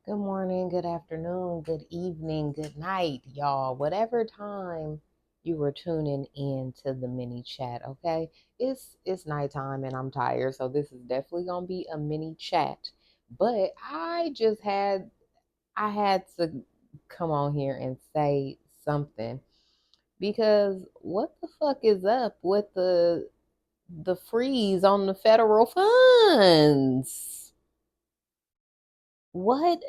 Good morning, good afternoon, good evening, good night, y'all. Whatever time you were tuning in to the mini chat, okay? It's nighttime and I'm tired, so this is definitely gonna be a mini chat. But I had to come on here and say something because what the fuck is up with the freeze on the federal funds? What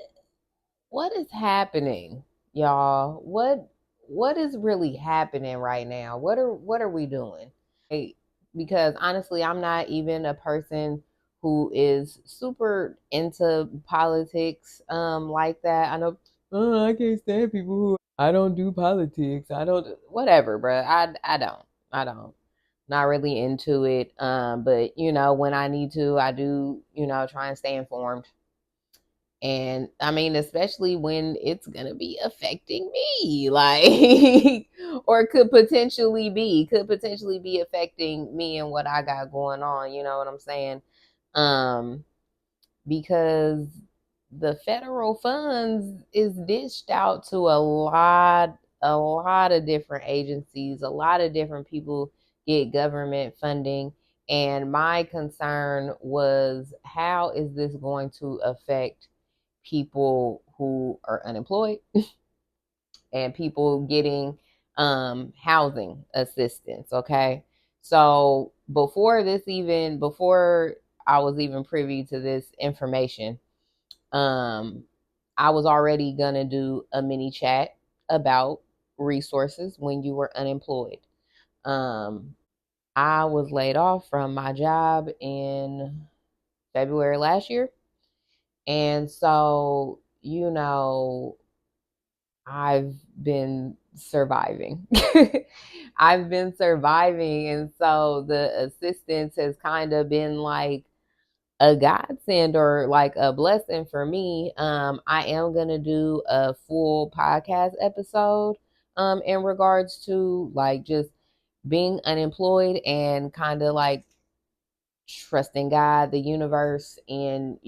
what is happening, y'all? What is really happening right now? What are we doing? Because honestly, I'm not even a person who is super into politics like that. I know I can't stand people who I don't do politics. I don't whatever, bro. I don't. I don't. Not really into it. But when I need to, I do, try and stay informed. And I mean, especially when it's gonna be affecting me, like, or could potentially be affecting me and what I got going on. You know what I'm saying? Um, because the federal funds is dished out to a lot of different agencies, a lot of different people get government funding. And my concern was, how is this going to affect people who are unemployed and people getting housing assistance? Okay, so before I was even privy to this information, um I was already gonna do a mini chat about resources when you were unemployed. um I was laid off from my job in February last year, and so I've been surviving. I've been surviving. And so the assistance has kind of been like a godsend or like a blessing for me. I am going to do a full podcast episode in regards to like just being unemployed and kind of like trusting God, the universe, and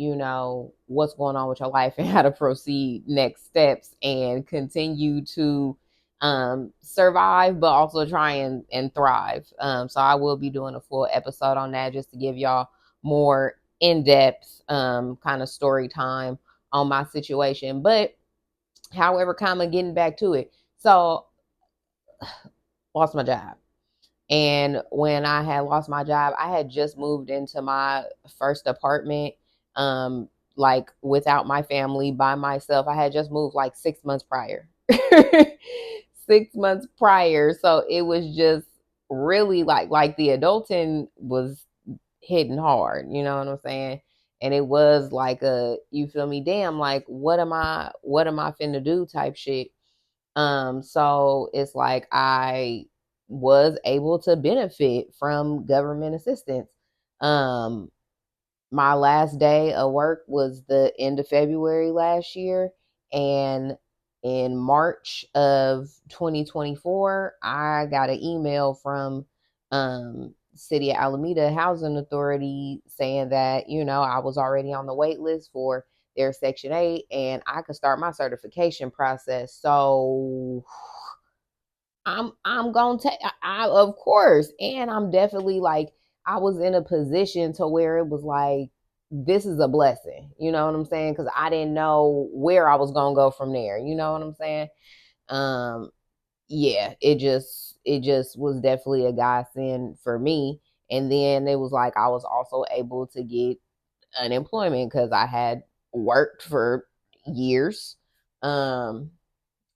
what's going on with your life and how to proceed next steps and continue to survive, but also try and thrive. So I will be doing a full episode on that just to give y'all more in-depth kind of story time on my situation. But however, kind of getting back to it. So lost my job. And when I had lost my job, I had just moved into my first apartment, like without my family, by myself. I had just moved like 6 months prior. 6 months prior. So it was just really like the adulting was hitting hard, you know what I'm saying? And it was like a, you feel me, damn, like what am I finna do type shit. So it's like I was able to benefit from government assistance. Um, my last day of work was the end of February last year, and in March of 2024, I got an email from City of Alameda Housing Authority saying that I was already on the wait list for their Section 8 and I could start my certification process. So I'm gonna take, I of course, and I'm definitely like, I was in a position to where it was like, this is a blessing, you know what I'm saying? Because I didn't know where I was gonna go from there, you know what I'm saying? Um, yeah, it just was definitely a godsend for me. And then it was like I was also able to get unemployment because I had worked for years. Um,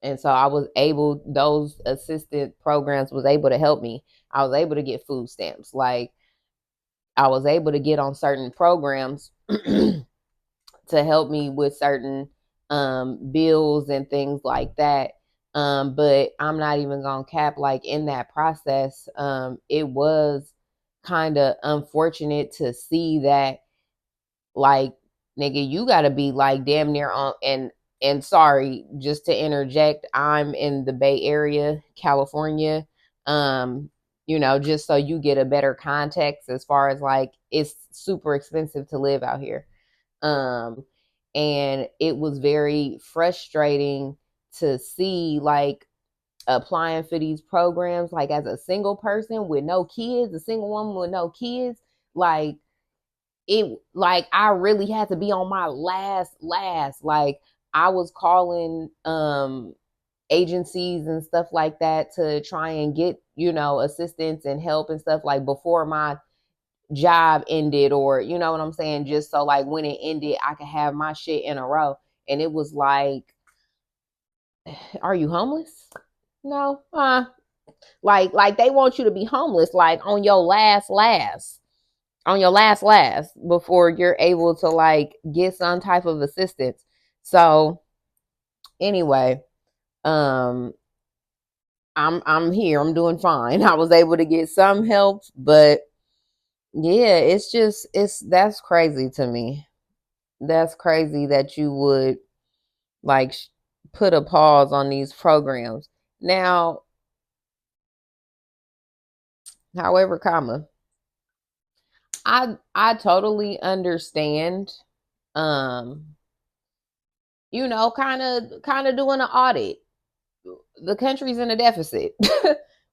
and so I was able, those assistant programs was able to help me. I was able to get food stamps. Like I was able to get on certain programs to help me with certain bills and things like that. But I'm not even gonna cap, like in that process, it was kind of unfortunate to see that, like, nigga, you gotta be like damn near on. And sorry, just to interject, I'm in the Bay Area, California. Um, just so you get a better context, as far as like, it's super expensive to live out here. Um, And it was very frustrating to see like applying for these programs like as a single person with no kids, a single woman with no kids. Like it, like I really had to be on my last. Like I was calling agencies and stuff like that to try and get, assistance and help and stuff like before my job ended, or you know what I'm saying, just so like when it ended I could have my shit in a row. And it was like, are you homeless? No. Like they want you to be homeless like on your last before you're able to like get some type of assistance. So anyway, um I'm here. I'm doing fine. I was able to get some help, but yeah, it's that's crazy to me. That's crazy that you would like put a pause on these programs. Now, however, I totally understand um kind of doing an audit. The country's in a deficit.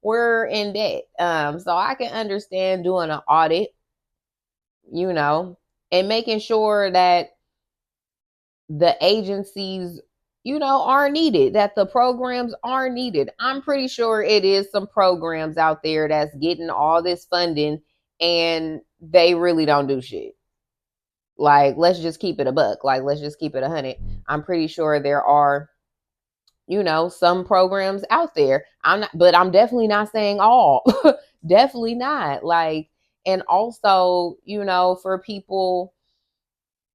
We're in debt. So I can understand doing an audit, you know, and making sure that the agencies, are needed, that the programs are needed. I'm pretty sure it is some programs out there that's getting all this funding and they really don't do shit. Like, let's just keep it a buck. Like, let's just keep it 100. I'm pretty sure there are, some programs out there. But I'm definitely not saying all. Definitely not. Like, and also, for people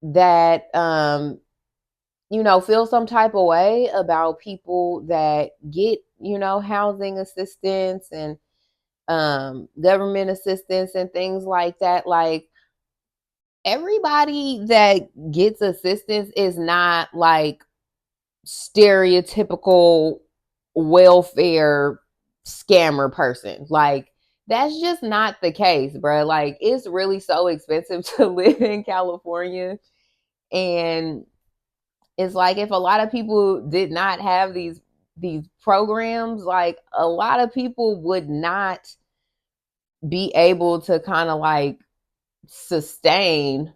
that feel some type of way about people that get, housing assistance and government assistance and things like that. Like, everybody that gets assistance is not like stereotypical welfare scammer person. Like, that's just not the case, bro. Like, it's really so expensive to live in California. And it's like if a lot of people did not have these programs, like a lot of people would not be able to kind of like sustain,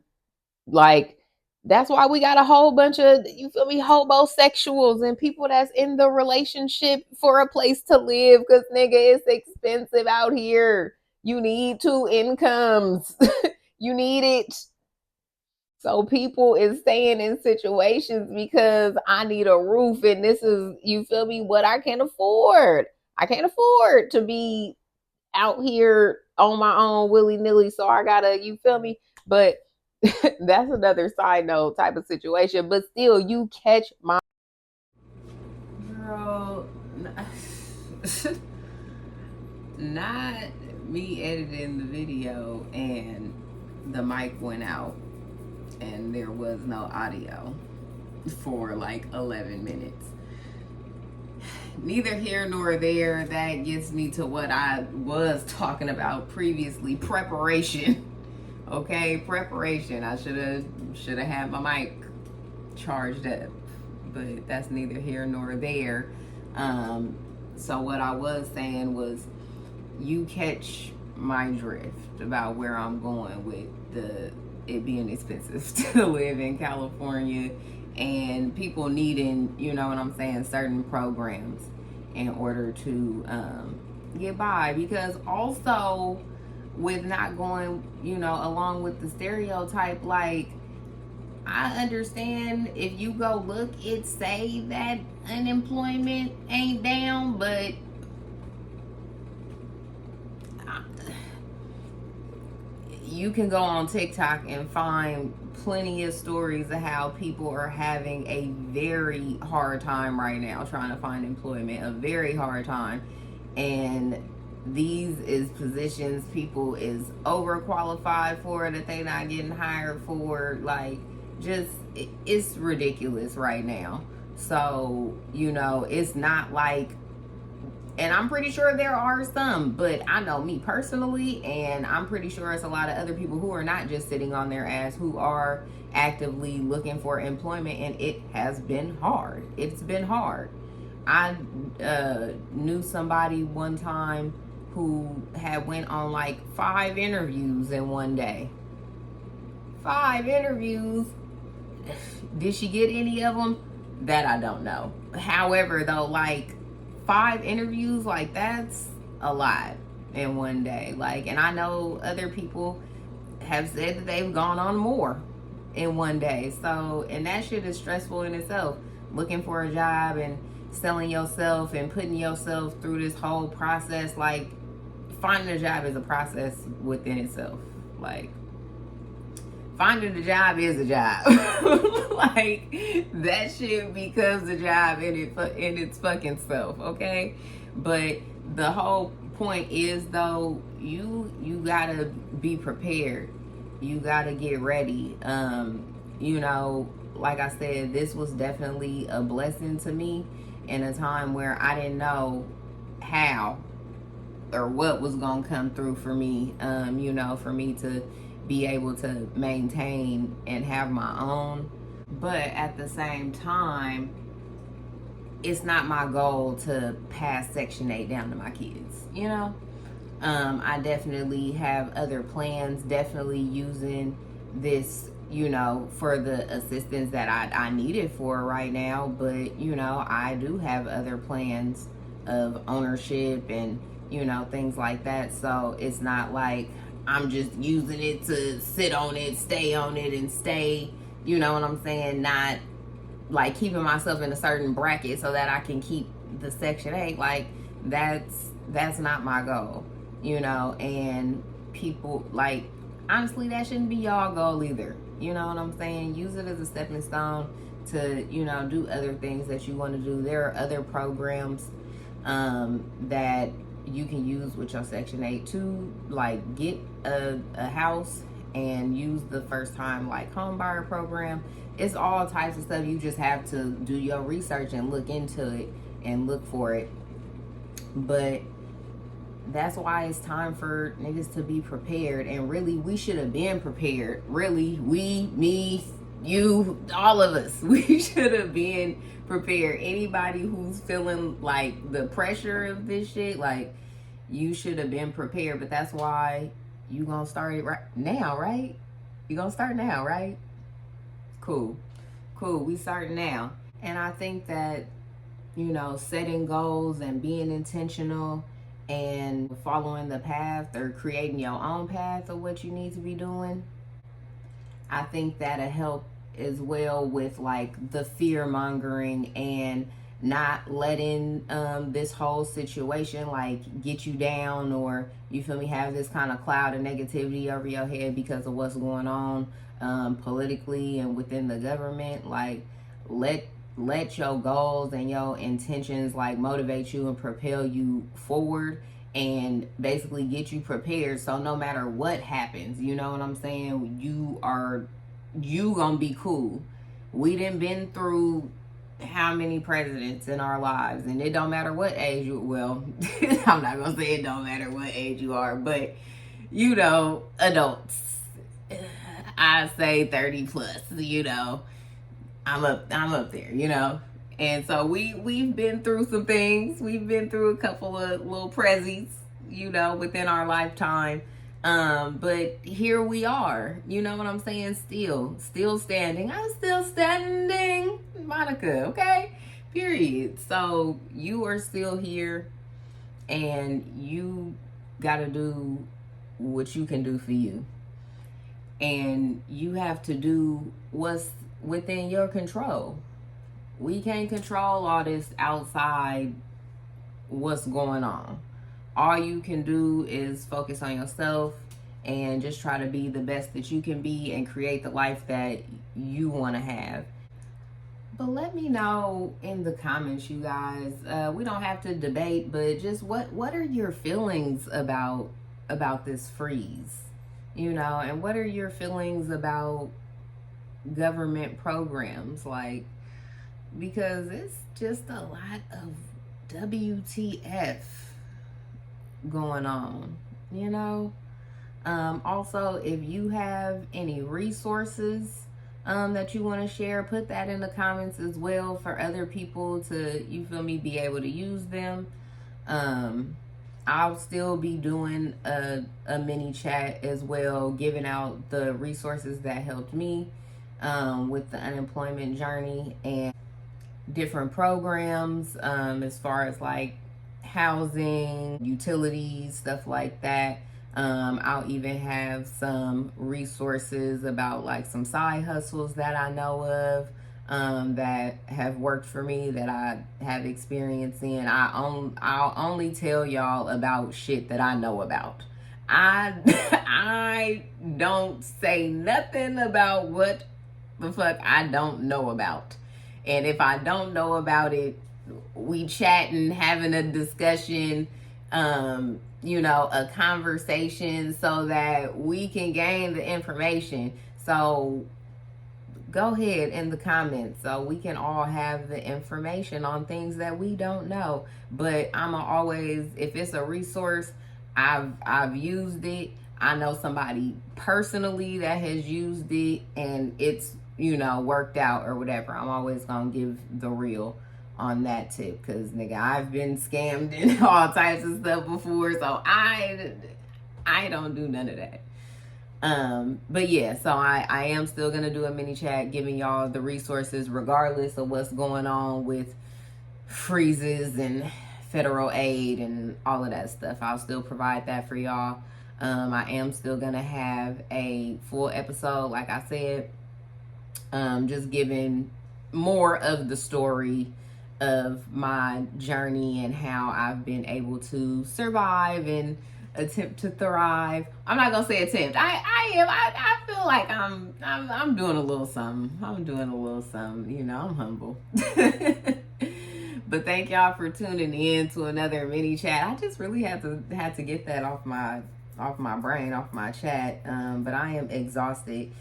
like, that's why we got a whole bunch of, you feel me, hobosexuals and people that's in the relationship for a place to live, because nigga, it's expensive out here. You need two incomes. You need it. So people is staying in situations because I need a roof, and this is, you feel me, what I can afford. I can't afford to be out here on my own willy nilly. So I gotta, you feel me? But that's another side note type of situation. But still, you catch my girl. Not me editing the video and the mic went out and there was no audio for like 11 minutes. Neither here nor there. That gets me to what I was talking about previously: preparation. Okay, preparation. I should have had my mic charged up, but that's neither here nor there. So what I was saying was, you catch my drift about where I'm going with it being expensive to live in California and people needing, you know what I'm saying, certain programs in order to get by. Because also with not going, along with the stereotype, like, I understand if you go look, it say that unemployment ain't down, but you can go on TikTok and find plenty of stories of how people are having a very hard time right now trying to find employment, a very hard time. And these is positions people is overqualified for, that they not getting hired for. Like, just, it's ridiculous right now. So, it's not like And I'm pretty sure there are some, but I know me personally, and I'm pretty sure it's a lot of other people who are not just sitting on their ass, who are actively looking for employment, and it has been hard. It's been hard. I knew somebody one time who had went on like 5 interviews in one day. 5 interviews. Did she get any of them? That I don't know. However, though, like 5 interviews, like that's a lot in one day. Like, and I know other people have said that they've gone on more in one day. So, and that shit is stressful in itself. Looking for a job and selling yourself and putting yourself through this whole process. Like, finding a job is a process within itself. Like, finding a job is a job. Like, that shit becomes a job in its fucking self, okay? But the whole point is, though, you gotta be prepared. You gotta get ready. You know, like I said, this was definitely a blessing to me in a time where I didn't know how or what was gonna come through for me. You know, for me to be able to maintain and have my own. But at the same time, it's not my goal to pass Section 8 down to my kids, you know? I definitely have other plans, definitely using this, you know, for the assistance that I need it for right now. But, you know, I do have other plans of ownership and, you know, things like that. So it's not like I'm just using it to sit on it, stay on it, and stay, you know what I'm saying, not like keeping myself in a certain bracket so that I can keep the Section 8. Like, that's not my goal, you know. And people, like, honestly, that shouldn't be y'all goal either, you know what I'm saying. Use it as a stepping stone to, you know, do other things that you want to do. There are other programs that you can use with your Section 8 to, like, get a house and use the first time, like, home buyer program. It's all types of stuff. You just have to do your research and look into it and look for it. But that's why it's time for niggas to be prepared. And really, we should have been prepared. Really, we, me, you, all of us, we should have been prepared. Anybody who's feeling like the pressure of this shit, like, you should have been prepared. But that's why you gonna start it right now, right? You gonna start now, right? Cool. We starting now. And I think that, you know, setting goals and being intentional and following the path or creating your own path of what you need to be doing, I think that'll help as well with, like, the fear mongering and not letting this whole situation, like, get you down, or, you feel me, have this kind of cloud of negativity over your head because of what's going on politically and within the government. Like, let your goals and your intentions, like, motivate you and propel you forward and basically get you prepared, so no matter what happens, you know what I'm saying, you gonna be cool. We done been through how many presidents in our lives, and it don't matter what age you, well, I'm not gonna say it don't matter what age you are, but, you know, adults, I say 30 plus, you know, I'm up there, you know. And so we've been through some things. We've been through a couple of little prezzies, you know, within our lifetime. But here we are, you know what I'm saying? Still standing. I'm still standing, Monica, okay? Period. So you are still here, and you gotta do what you can do for you. And you have to do what's within your control. We can't control all this outside what's going on. All you can do is focus on yourself and just try to be the best that you can be and create the life that you want to have. But let me know in the comments, you guys. We don't have to debate, but just what are your feelings about this freeze? You know, and what are your feelings about government programs? Like, because it's just a lot of WTF going on, you know? Also, if you have any resources that you want to share, put that in the comments as well for other people to, you feel me, be able to use them. I'll still be doing a mini chat as well, giving out the resources that helped me with the unemployment journey and different programs as far as like housing, utilities, stuff like that. I'll even have some resources about like some side hustles that I know of that have worked for me, that I have experience in. I'll only tell y'all about shit that I know about. I I don't say nothing about what the fuck I don't know about. And if I don't know about it, we chatting, having a discussion, a conversation so that we can gain the information. So go ahead in the comments so we can all have the information on things that we don't know. But I'ma always, if it's a resource, I've used it. I know somebody personally that has used it and it's worked out or whatever. I'm always gonna give the real on that tip, because nigga, I've been scammed and all types of stuff before, so I don't do none of that. But yeah, so I am still gonna do a mini chat giving y'all the resources regardless of what's going on with freezes and federal aid and all of that stuff. I'll still provide that for y'all. I am still gonna have a full episode, like I said, just giving more of the story of my journey and how I've been able to survive and attempt to thrive. I'm not gonna say attempt. I feel like I'm doing a little something. I'm doing a little something. I'm humble. But thank y'all for tuning in to another mini chat. I just really had to get that off my brain, off my chat. But I am exhausted.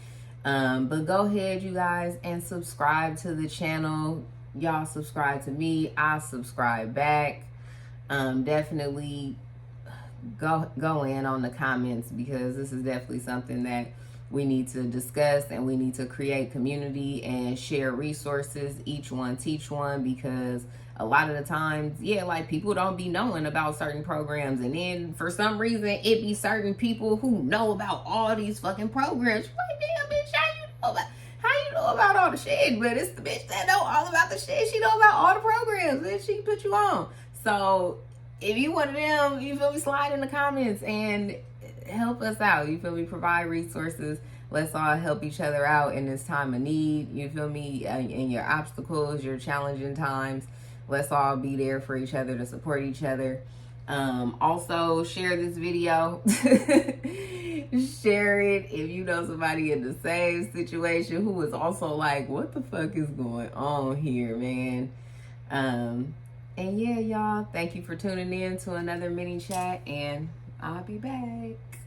But go ahead, you guys, and subscribe to the channel. Y'all subscribe to me, I subscribe back. Definitely go in on the comments, because this is definitely something that we need to discuss, and we need to create community and share resources, each one teach one, because a lot of the times, like people don't be knowing about certain programs, and then for some reason it be certain people who know about all these fucking programs. You're like, damn bitch, how you know about all the shit? But it's the bitch that know all about the shit. She know about all the programs that she put you on. So if you one of them, you feel me, slide in the comments and help us out. You feel me, provide resources. Let's all help each other out in this time of need. You feel me, in your obstacles, your challenging times. Let's all be there for each other, to support each other. Also, share this video. Share it if you know somebody in the same situation who is also like, what the fuck is going on here, man? And yeah, y'all, thank you for tuning in to another mini chat, and I'll be back.